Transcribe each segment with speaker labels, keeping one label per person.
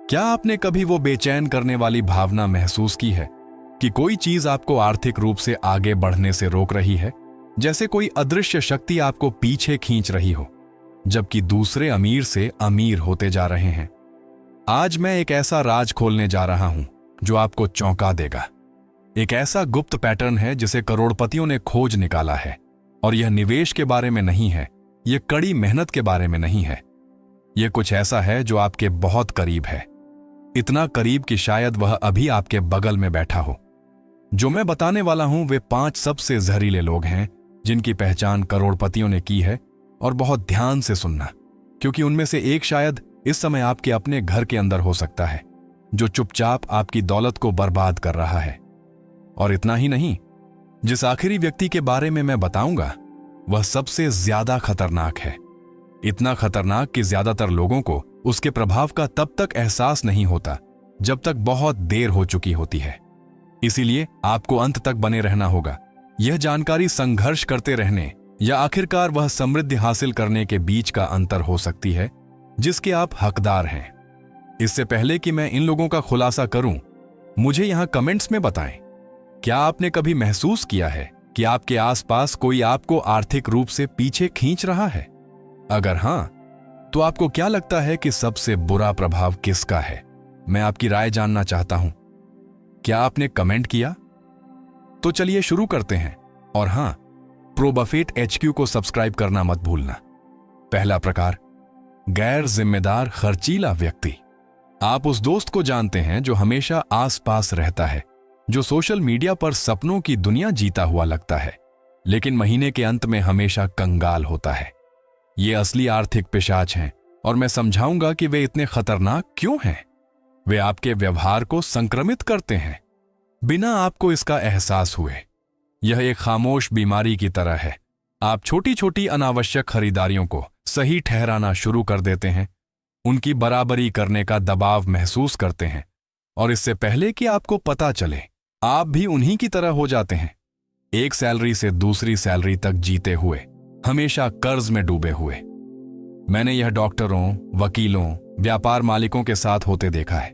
Speaker 1: क्या आपने कभी वो बेचैन करने वाली भावना महसूस की है कि कोई चीज आपको आर्थिक रूप से आगे बढ़ने से रोक रही है, जैसे कोई अदृश्य शक्ति आपको पीछे खींच रही हो, जबकि दूसरे अमीर से अमीर होते जा रहे हैं? आज मैं एक ऐसा राज खोलने जा रहा हूं जो आपको चौंका देगा। एक ऐसा गुप्त पैटर्न है जिसे करोड़पतियों ने खोज निकाला है, और यह निवेश के बारे में नहीं है, यह कड़ी मेहनत के बारे में नहीं है। यह कुछ ऐसा है जो आपके बहुत करीब है, इतना करीब कि शायद वह अभी आपके बगल में बैठा हो। जो मैं बताने वाला हूं वे 5 सबसे जहरीले लोग हैं जिनकी पहचान करोड़पतियों ने की है। और बहुत ध्यान से सुनना, क्योंकि उनमें से एक शायद इस समय आपके अपने घर के अंदर हो सकता है, जो चुपचाप आपकी दौलत को बर्बाद कर रहा है। और इतना ही नहीं, जिस आखिरी व्यक्ति के बारे में मैं बताऊंगा वह सबसे ज्यादा खतरनाक है। इतना खतरनाक कि ज्यादातर लोगों को उसके प्रभाव का तब तक एहसास नहीं होता जब तक बहुत देर हो चुकी होती है। इसीलिए आपको अंत तक बने रहना होगा। यह जानकारी संघर्ष करते रहने या आखिरकार वह समृद्धि हासिल करने के बीच का अंतर हो सकती है जिसके आप हकदार हैं। इससे पहले कि मैं इन लोगों का खुलासा करूं, मुझे यहां कमेंट्स में बताएं, क्या आपने कभी महसूस किया है कि आपके आसपास कोई आपको आर्थिक रूप से पीछे खींच रहा है? अगर हां, तो आपको क्या लगता है कि सबसे बुरा प्रभाव किसका है? मैं आपकी राय जानना चाहता हूं। क्या आपने कमेंट किया? तो चलिए शुरू करते हैं। और हां, प्रो बफेट HQ को सब्सक्राइब करना मत भूलना। पहला प्रकार, गैर जिम्मेदार खर्चीला व्यक्ति। आप उस दोस्त को जानते हैं जो हमेशा आसपास रहता है, जो सोशल मीडिया पर सपनों की दुनिया जीता हुआ लगता है, लेकिन महीने के अंत में हमेशा कंगाल होता है। ये असली आर्थिक पिशाच हैं, और मैं समझाऊंगा कि वे इतने खतरनाक क्यों हैं। वे आपके व्यवहार को संक्रमित करते हैं बिना आपको इसका एहसास हुए। यह एक खामोश बीमारी की तरह है। आप छोटी छोटी अनावश्यक खरीदारियों को सही ठहराना शुरू कर देते हैं, उनकी बराबरी करने का दबाव महसूस करते हैं, और इससे पहले कि आपको पता चले आप भी उन्हीं की तरह हो जाते हैं। एक सैलरी से दूसरी सैलरी तक जीते हुए, हमेशा कर्ज में डूबे हुए। मैंने यह डॉक्टरों, वकीलों, व्यापार मालिकों के साथ होते देखा है,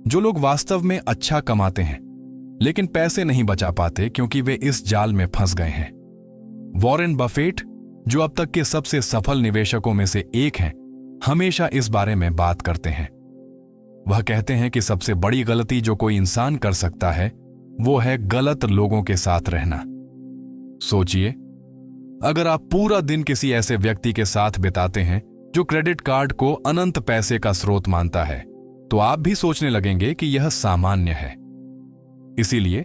Speaker 1: जो लोग वास्तव में अच्छा कमाते हैं लेकिन पैसे नहीं बचा पाते क्योंकि वे इस जाल में फंस गए हैं। वॉरेन बफेट, जो अब तक के सबसे सफल निवेशकों में से एक हैं, हमेशा इस बारे में बात करते हैं। वह कहते हैं कि सबसे बड़ी गलती जो कोई इंसान कर सकता है वो है गलत लोगों के साथ रहना। सोचिए, अगर आप पूरा दिन किसी ऐसे व्यक्ति के साथ बिताते हैं जो क्रेडिट कार्ड को अनंत पैसे का स्रोत मानता है, तो आप भी सोचने लगेंगे कि यह सामान्य है। इसीलिए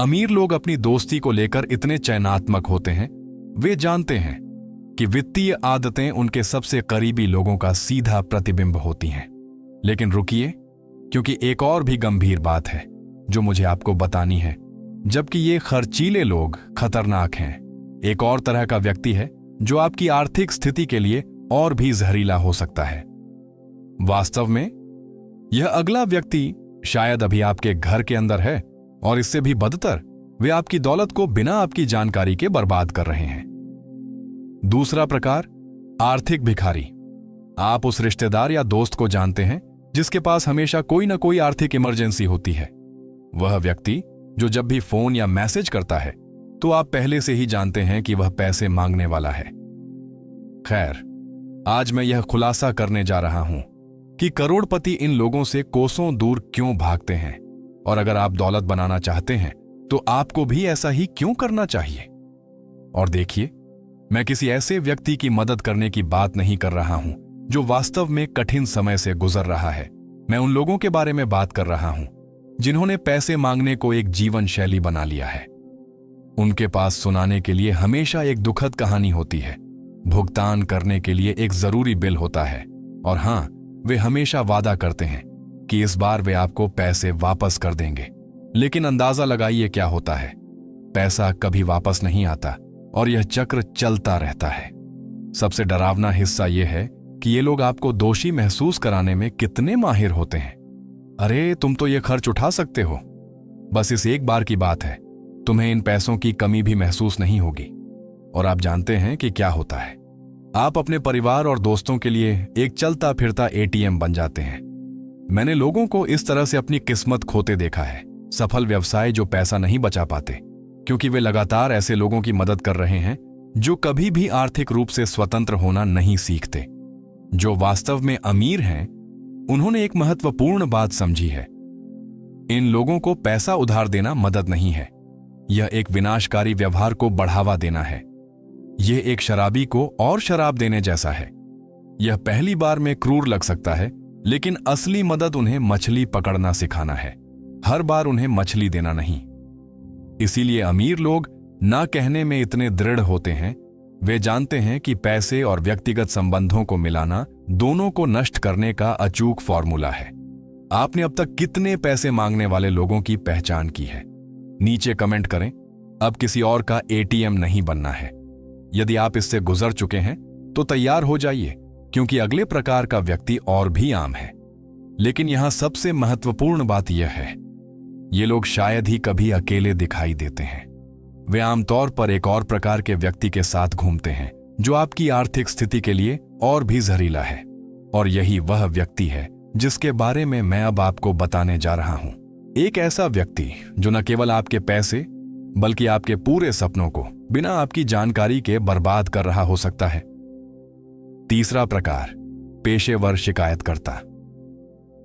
Speaker 1: अमीर लोग अपनी दोस्ती को लेकर इतने चयनात्मक होते हैं। वे जानते हैं कि वित्तीय आदतें उनके सबसे करीबी लोगों का सीधा प्रतिबिंब होती हैं। लेकिन रुकिए, क्योंकि एक और भी गंभीर बात है जो मुझे आपको बतानी है। जबकि ये खर्चीले लोग खतरनाक हैं, एक और तरह का व्यक्ति है जो आपकी आर्थिक स्थिति के लिए और भी जहरीला हो सकता है। वास्तव में यह अगला व्यक्ति शायद अभी आपके घर के अंदर है, और इससे भी बदतर, वे आपकी दौलत को बिना आपकी जानकारी के बर्बाद कर रहे हैं। दूसरा प्रकार, आर्थिक भिखारी। आप उस रिश्तेदार या दोस्त को जानते हैं जिसके पास हमेशा कोई ना कोई आर्थिक इमरजेंसी होती है। वह व्यक्ति जो जब भी फोन या मैसेज करता है तो आप पहले से ही जानते हैं कि वह पैसे मांगने वाला है। खैर, आज मैं यह खुलासा करने जा रहा हूं कि करोड़पति इन लोगों से कोसों दूर क्यों भागते हैं, और अगर आप दौलत बनाना चाहते हैं तो आपको भी ऐसा ही क्यों करना चाहिए। और देखिए, मैं किसी ऐसे व्यक्ति की मदद करने की बात नहीं कर रहा हूं जो वास्तव में कठिन समय से गुजर रहा है। मैं उन लोगों के बारे में बात कर रहा हूं जिन्होंने पैसे मांगने को एक जीवन शैली बना लिया है। उनके पास सुनाने के लिए हमेशा एक दुखद कहानी होती है, भुगतान करने के लिए एक जरूरी बिल होता है, और हां, वे हमेशा वादा करते हैं कि इस बार वे आपको पैसे वापस कर देंगे। लेकिन अंदाजा लगाइए क्या होता है। पैसा कभी वापस नहीं आता, और यह चक्र चलता रहता है। सबसे डरावना हिस्सा यह है कि ये लोग आपको दोषी महसूस कराने में कितने माहिर होते हैं। अरे, तुम तो ये खर्च उठा सकते हो, बस इस एक बार की बात है, तुम्हें इन पैसों की कमी भी महसूस नहीं होगी। और आप जानते हैं कि क्या होता है, आप अपने परिवार और दोस्तों के लिए एक चलता फिरता ATM बन जाते हैं। मैंने लोगों को इस तरह से अपनी किस्मत खोते देखा है। सफल व्यवसाय जो पैसा नहीं बचा पाते क्योंकि वे लगातार ऐसे लोगों की मदद कर रहे हैं जो कभी भी आर्थिक रूप से स्वतंत्र होना नहीं सीखते। जो वास्तव में अमीर हैं, उन्होंने एक महत्वपूर्ण बात समझी है। इन लोगों को पैसा उधार देना मदद नहीं है, यह एक विनाशकारी व्यवहार को बढ़ावा देना है। यह एक शराबी को और शराब देने जैसा है। यह पहली बार में क्रूर लग सकता है, लेकिन असली मदद उन्हें मछली पकड़ना सिखाना है, हर बार उन्हें मछली देना नहीं। इसीलिए अमीर लोग ना कहने में इतने दृढ़ होते हैं। वे जानते हैं कि पैसे और व्यक्तिगत संबंधों को मिलाना दोनों को नष्ट करने का अचूक फॉर्मूला है। आपने अब तक कितने पैसे मांगने वाले लोगों की पहचान की है? नीचे कमेंट करें। अब किसी और का एटीएम नहीं बनना है। यदि आप इससे गुजर चुके हैं तो तैयार हो जाइए, क्योंकि अगले प्रकार का व्यक्ति और भी आम है। लेकिन यहां सबसे महत्वपूर्ण बात यह है, ये लोग शायद ही कभी अकेले दिखाई देते हैं। वे आमतौर पर एक और प्रकार के व्यक्ति के साथ घूमते हैं जो आपकी आर्थिक स्थिति के लिए और भी जहरीला है। और यही वह व्यक्ति है जिसके बारे में मैं अब आपको बताने जा रहा हूं। एक ऐसा व्यक्ति जो न केवल आपके पैसे बल्कि आपके पूरे सपनों को बिना आपकी जानकारी के बर्बाद कर रहा हो सकता है। तीसरा प्रकार, पेशेवर शिकायतकर्ता।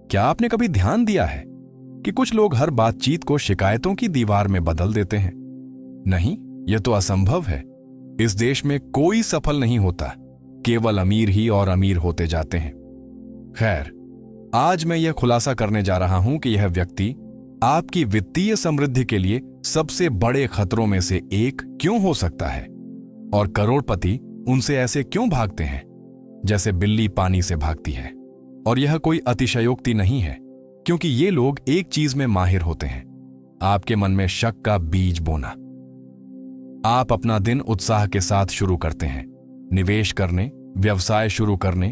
Speaker 1: क्या आपने कभी ध्यान दिया है कि कुछ लोग हर बातचीत को शिकायतों की दीवार में बदल देते हैं? नहीं, यह तो असंभव है। इस देश में कोई सफल नहीं होता, केवल अमीर ही और अमीर होते जाते हैं। खैर, आज मैं यह खुलासा करने जा रहा हूं कि यह व्यक्ति आपकी वित्तीय समृद्धि के लिए सबसे बड़े खतरों में से एक क्यों हो सकता है, और करोड़पति उनसे ऐसे क्यों भागते हैं जैसे बिल्ली पानी से भागती है। और यह कोई अतिशयोक्ति नहीं है, क्योंकि ये लोग एक चीज में माहिर होते हैं, आपके मन में शक का बीज बोना। आप अपना दिन उत्साह के साथ शुरू करते हैं, निवेश करने, व्यवसाय शुरू करने,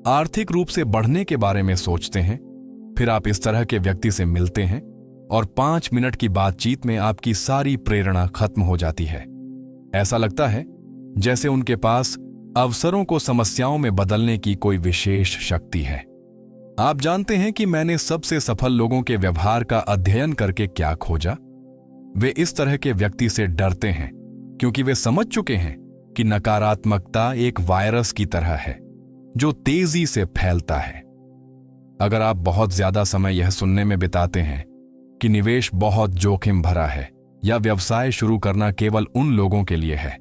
Speaker 1: आर्थिक रूप से बढ़ने के बारे में सोचते हैं। फिर आप इस तरह के व्यक्ति से मिलते हैं और 5 मिनट की बातचीत में आपकी सारी प्रेरणा खत्म हो जाती है। ऐसा लगता है जैसे उनके पास अवसरों को समस्याओं में बदलने की कोई विशेष शक्ति है। आप जानते हैं कि मैंने सबसे सफल लोगों के व्यवहार का अध्ययन करके क्या खोजा? वे इस तरह के व्यक्ति से डरते हैं क्योंकि वे समझ चुके हैं कि नकारात्मकता एक वायरस की तरह है जो तेजी से फैलता है। अगर आप बहुत ज्यादा समय यह सुनने में बिताते हैं कि निवेश बहुत जोखिम भरा है या व्यवसाय शुरू करना केवल उन लोगों के लिए है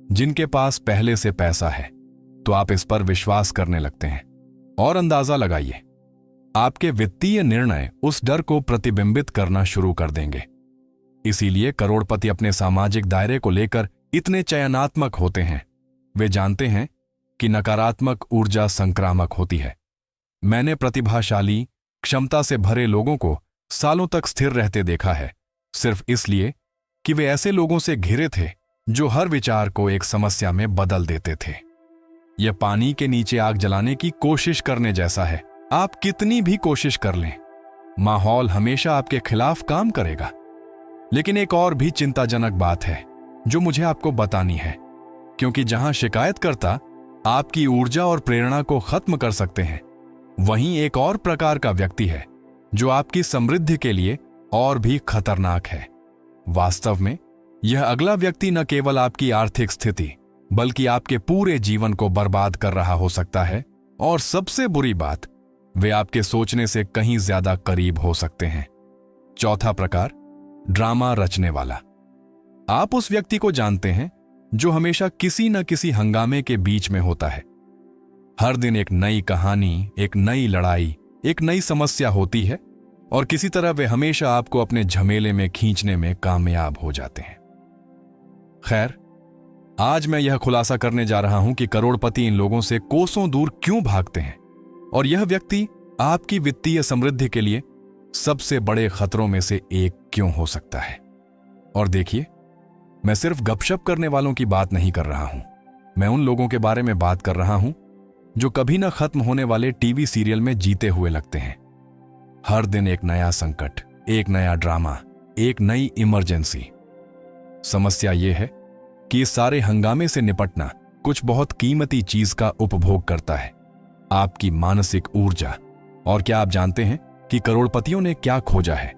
Speaker 1: जिनके पास पहले से पैसा है, तो आप इस पर विश्वास करने लगते हैं। और अंदाजा लगाइए, आपके वित्तीय निर्णय उस डर को प्रतिबिंबित करना शुरू कर देंगे। इसीलिए करोड़पति अपने सामाजिक दायरे को लेकर इतने चयनात्मक होते हैं। वे जानते हैं कि नकारात्मक ऊर्जा संक्रामक होती है। मैंने प्रतिभाशाली, क्षमता से भरे लोगों को सालों तक स्थिर रहते देखा है, सिर्फ इसलिए कि वे ऐसे लोगों से घिरे थे जो हर विचार को एक समस्या में बदल देते थे। यह पानी के नीचे आग जलाने की कोशिश करने जैसा है। आप कितनी भी कोशिश कर लें, माहौल हमेशा आपके खिलाफ काम करेगा। लेकिन एक और भी चिंताजनक बात है जो मुझे आपको बतानी है, क्योंकि जहां शिकायतकर्ता आपकी ऊर्जा और प्रेरणा को खत्म कर सकते हैं, वहीं एक और प्रकार का व्यक्ति है जो आपकी समृद्धि के लिए और भी खतरनाक है। वास्तव में यह अगला व्यक्ति न केवल आपकी आर्थिक स्थिति बल्कि आपके पूरे जीवन को बर्बाद कर रहा हो सकता है, और सबसे बुरी बात, वे आपके सोचने से कहीं ज्यादा करीब हो सकते हैं। चौथा प्रकार, ड्रामा रचने वाला। आप उस व्यक्ति को जानते हैं जो हमेशा किसी न किसी हंगामे के बीच में होता है। हर दिन एक नई कहानी, एक नई लड़ाई, एक नई समस्या होती है, और किसी तरह वे हमेशा आपको अपने झमेले में खींचने में कामयाब हो जाते हैं। खैर, आज मैं यह खुलासा करने जा रहा हूं कि करोड़पति इन लोगों से कोसों दूर क्यों भागते हैं, और यह व्यक्ति आपकी वित्तीय समृद्धि के लिए सबसे बड़े खतरों में से एक क्यों हो सकता है। और देखिए, मैं सिर्फ गपशप करने वालों की बात नहीं कर रहा हूं, मैं उन लोगों के बारे में बात कर रहा हूं जो कभी न खत्म होने वाले टीवी सीरियल में जीते हुए लगते हैं। हर दिन एक नया संकट, एक नया ड्रामा, एक नई इमरजेंसी। समस्या यह है कि इस सारे हंगामे से निपटना कुछ बहुत कीमती चीज का उपभोग करता है, आपकी मानसिक ऊर्जा। और क्या आप जानते हैं कि करोड़पतियों ने क्या खोजा है।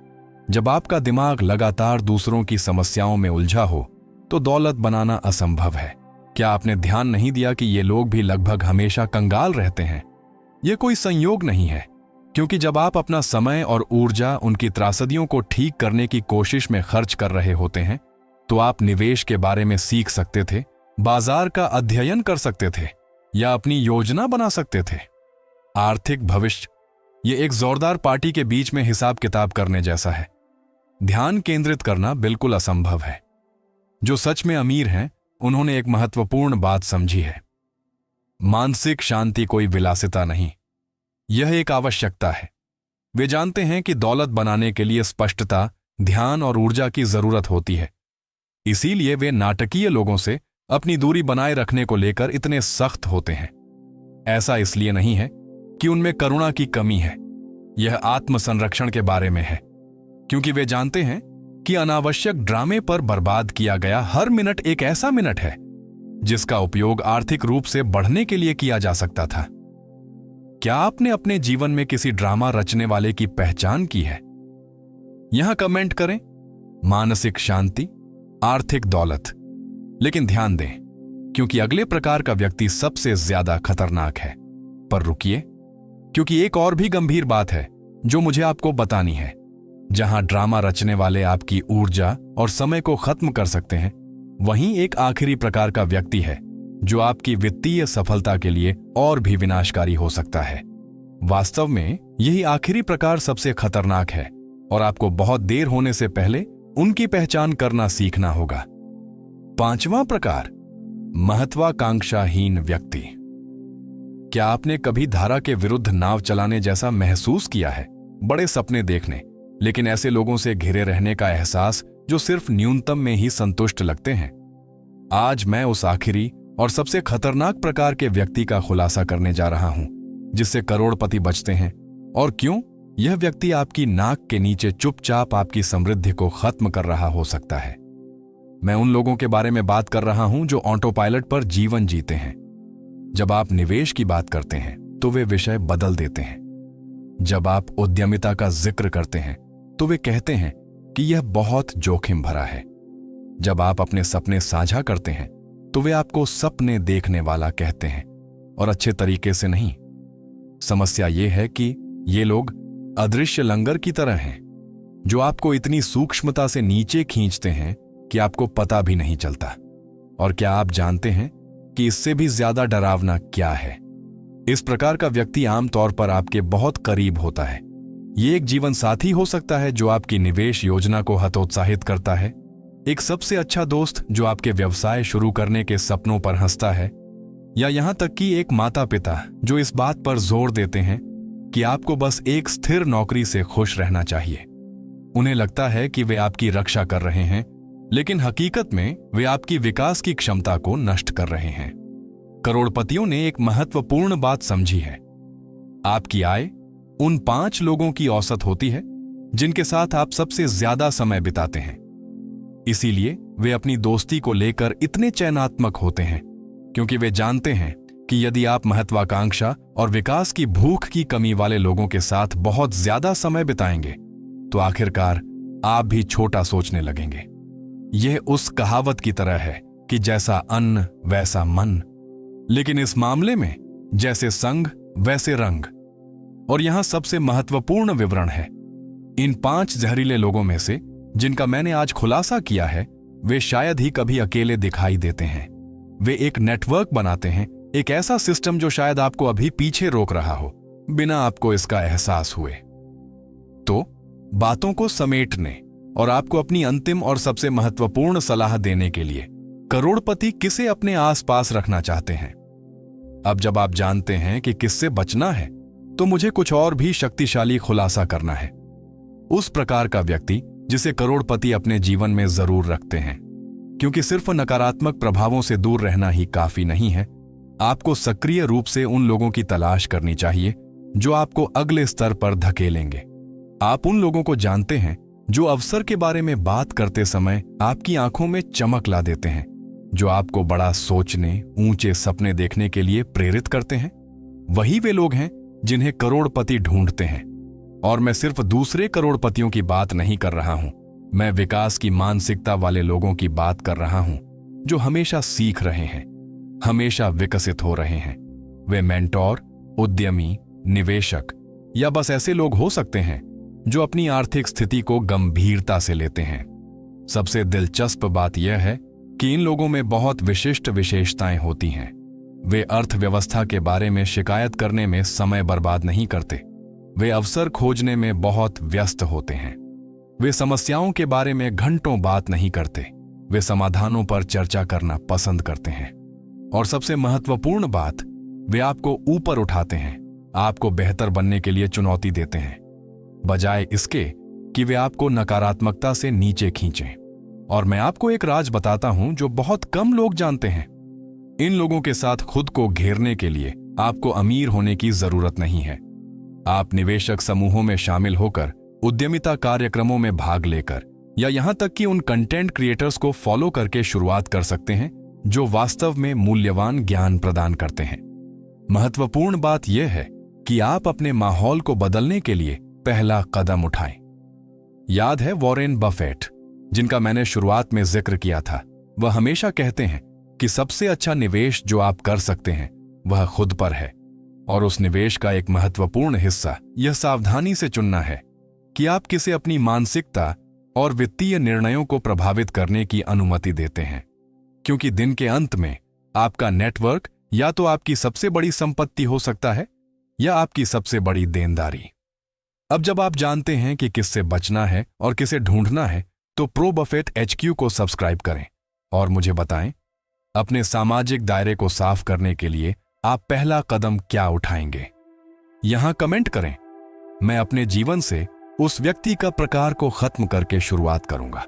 Speaker 1: जब आपका दिमाग लगातार दूसरों की समस्याओं में उलझा हो तो दौलत बनाना असंभव है। क्या आपने ध्यान नहीं दिया कि ये लोग भी लगभग हमेशा कंगाल रहते हैं? यह कोई संयोग नहीं है, क्योंकि जब आप अपना समय और ऊर्जा उनकी त्रासदियों को ठीक करने की कोशिश में खर्च कर रहे होते हैं तो आप निवेश के बारे में सीख सकते थे, बाजार का अध्ययन कर सकते थे या अपनी योजना बना सकते थे। आर्थिक भविष्य ये एक जोरदार पार्टी के बीच में हिसाब किताब करने जैसा है। ध्यान केंद्रित करना बिल्कुल असंभव है। जो सच में अमीर हैं उन्होंने एक महत्वपूर्ण बात समझी है। मानसिक शांति कोई विलासिता नहीं, यह एक आवश्यकता है। वे जानते हैं कि दौलत बनाने के लिए स्पष्टता, ध्यान और ऊर्जा की जरूरत होती है। इसीलिए वे नाटकीय लोगों से अपनी दूरी बनाए रखने को लेकर इतने सख्त होते हैं। ऐसा इसलिए नहीं है कि उनमें करुणा की कमी है, यह आत्मसंरक्षण के बारे में है, क्योंकि वे जानते हैं कि अनावश्यक ड्रामे पर बर्बाद किया गया हर मिनट एक ऐसा मिनट है जिसका उपयोग आर्थिक रूप से बढ़ने के लिए किया जा सकता था। क्या आपने अपने जीवन में किसी ड्रामा रचने वाले की पहचान की है? यहां कमेंट करें मानसिक शांति, आर्थिक दौलत। लेकिन ध्यान दें, क्योंकि अगले प्रकार का व्यक्ति सबसे ज्यादा खतरनाक है। पर रुकिए, क्योंकि एक और भी गंभीर बात है जो मुझे आपको बतानी है। जहां ड्रामा रचने वाले आपकी ऊर्जा और समय को खत्म कर सकते हैं, वहीं एक आखिरी प्रकार का व्यक्ति है जो आपकी वित्तीय सफलता के लिए और भी विनाशकारी हो सकता है। वास्तव में यही आखिरी प्रकार सबसे खतरनाक है और आपको बहुत देर होने से पहले उनकी पहचान करना सीखना होगा। पांचवां प्रकार, महत्वाकांक्षाहीन व्यक्ति। क्या आपने कभी धारा के विरुद्ध नाव चलाने जैसा महसूस किया है? बड़े सपने देखने, लेकिन ऐसे लोगों से घिरे रहने का एहसास जो सिर्फ न्यूनतम में ही संतुष्ट लगते हैं। आज मैं उस आखिरी और सबसे खतरनाक प्रकार के व्यक्ति का खुलासा करने जा रहा हूं जिससे करोड़पति बचते हैं। और क्यों? यह व्यक्ति आपकी नाक के नीचे चुपचाप आपकी समृद्धि को खत्म कर रहा हो सकता है। मैं उन लोगों के बारे में बात कर रहा हूं जो ऑटो पायलट पर जीवन जीते हैं। जब आप निवेश की बात करते हैं तो वे विषय बदल देते हैं। जब आप उद्यमिता का जिक्र करते हैं तो वे कहते हैं कि यह बहुत जोखिम भरा है। जब आप अपने सपने साझा करते हैं तो वे आपको सपने देखने वाला कहते हैं, और अच्छे तरीके से नहीं। समस्या यह है कि ये लोग अदृश्य लंगर की तरह हैं जो आपको इतनी सूक्ष्मता से नीचे खींचते हैं कि आपको पता भी नहीं चलता। और क्या आप जानते हैं कि इससे भी ज्यादा डरावना क्या है? इस प्रकार का व्यक्ति आमतौर पर आपके बहुत करीब होता है। ये एक जीवन साथी हो सकता है जो आपकी निवेश योजना को हतोत्साहित करता है, एक सबसे अच्छा दोस्त जो आपके व्यवसाय शुरू करने के सपनों पर हंसता है, या यहां तक कि एक माता पिता जो इस बात पर जोर देते हैं कि आपको बस एक स्थिर नौकरी से खुश रहना चाहिए। उन्हें लगता है कि वे आपकी रक्षा कर रहे हैं, लेकिन हकीकत में वे आपकी विकास की क्षमता को नष्ट कर रहे हैं। करोड़पतियों ने एक महत्वपूर्ण बात समझी है। आपकी आय उन 5 लोगों की औसत होती है जिनके साथ आप सबसे ज्यादा समय बिताते हैं। इसीलिए वे अपनी दोस्ती को लेकर इतने चयनात्मक होते हैं, क्योंकि वे जानते हैं कि यदि आप महत्वाकांक्षा और विकास की भूख की कमी वाले लोगों के साथ बहुत ज्यादा समय बिताएंगे तो आखिरकार आप भी छोटा सोचने लगेंगे। यह उस कहावत की तरह है कि जैसा अन्न वैसा मन, लेकिन इस मामले में जैसे संग वैसे रंग। और यहां सबसे महत्वपूर्ण विवरण है, इन 5 जहरीले लोगों में से जिनका मैंने आज खुलासा किया है, वे शायद ही कभी अकेले दिखाई देते हैं। वे एक नेटवर्क बनाते हैं, एक ऐसा सिस्टम जो शायद आपको अभी पीछे रोक रहा हो बिना आपको इसका एहसास हुए। तो बातों को समेटने और आपको अपनी अंतिम और सबसे महत्वपूर्ण सलाह देने के लिए करोड़पति किसे अपने आसपास रखना चाहते हैं। अब जब आप जानते हैं कि किससे बचना है, तो मुझे कुछ और भी शक्तिशाली खुलासा करना है। उस प्रकार का व्यक्ति जिसे करोड़पति अपने जीवन में जरूर रखते हैं, क्योंकि सिर्फ नकारात्मक प्रभावों से दूर रहना ही काफी नहीं है। आपको सक्रिय रूप से उन लोगों की तलाश करनी चाहिए जो आपको अगले स्तर पर धकेलेंगे। आप उन लोगों को जानते हैं जो अवसर के बारे में बात करते समय आपकी आंखों में चमक ला देते हैं, जो आपको बड़ा सोचने, ऊंचे सपने देखने के लिए प्रेरित करते हैं। वही वे लोग हैं जिन्हें करोड़पति ढूंढते हैं। और मैं सिर्फ दूसरे करोड़पतियों की बात नहीं कर रहा हूं, मैं विकास की मानसिकता वाले लोगों की बात कर रहा हूं जो हमेशा सीख रहे हैं, हमेशा विकसित हो रहे हैं। वे मेंटोर, उद्यमी, निवेशक या बस ऐसे लोग हो सकते हैं जो अपनी आर्थिक स्थिति को गंभीरता से लेते हैं। सबसे दिलचस्प बात यह है कि इन लोगों में बहुत विशिष्ट विशेषताएं होती हैं। वे अर्थव्यवस्था के बारे में शिकायत करने में समय बर्बाद नहीं करते। वे अवसर खोजने में बहुत व्यस्त होते हैं। वे समस्याओं के बारे में घंटों बात नहीं करते। वे समाधानों पर चर्चा करना पसंद करते हैं। और सबसे महत्वपूर्ण बात, वे आपको ऊपर उठाते हैं, आपको बेहतर बनने के लिए चुनौती देते हैं, बजाय इसके कि वे आपको नकारात्मकता से नीचे खींचें। और मैं आपको एक राज बताता हूं जो बहुत कम लोग जानते हैं। इन लोगों के साथ खुद को घेरने के लिए आपको अमीर होने की जरूरत नहीं है। आप निवेशक समूहों में शामिल होकर, उद्यमिता कार्यक्रमों में भाग लेकर या यहां तक कि उन कंटेंट क्रिएटर्स को फॉलो करके शुरुआत कर सकते हैं जो वास्तव में मूल्यवान ज्ञान प्रदान करते हैं। महत्वपूर्ण बात यह है कि आप अपने माहौल को बदलने के लिए पहला कदम उठाएं। याद है वॉरेन बफेट, जिनका मैंने शुरुआत में जिक्र किया था? वह हमेशा कहते हैं कि सबसे अच्छा निवेश जो आप कर सकते हैं वह खुद पर है। और उस निवेश का एक महत्वपूर्ण हिस्सा यह सावधानी से चुनना है कि आप किसे अपनी मानसिकता और वित्तीय निर्णयों को प्रभावित करने की अनुमति देते हैं, क्योंकि दिन के अंत में आपका नेटवर्क या तो आपकी सबसे बड़ी संपत्ति हो सकता है या आपकी सबसे बड़ी देनदारी। अब जब आप जानते हैं कि किससे बचना है और किसे ढूंढना है, तो प्रो बफेट HQ को सब्सक्राइब करें और मुझे बताएं, अपने सामाजिक दायरे को साफ करने के लिए आप पहला कदम क्या उठाएंगे? यहां कमेंट करें। मैं अपने जीवन से उस व्यक्ति का प्रकार को खत्म करके शुरुआत करूंगा।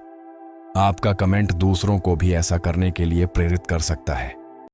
Speaker 1: आपका कमेंट दूसरों को भी ऐसा करने के लिए प्रेरित कर सकता है।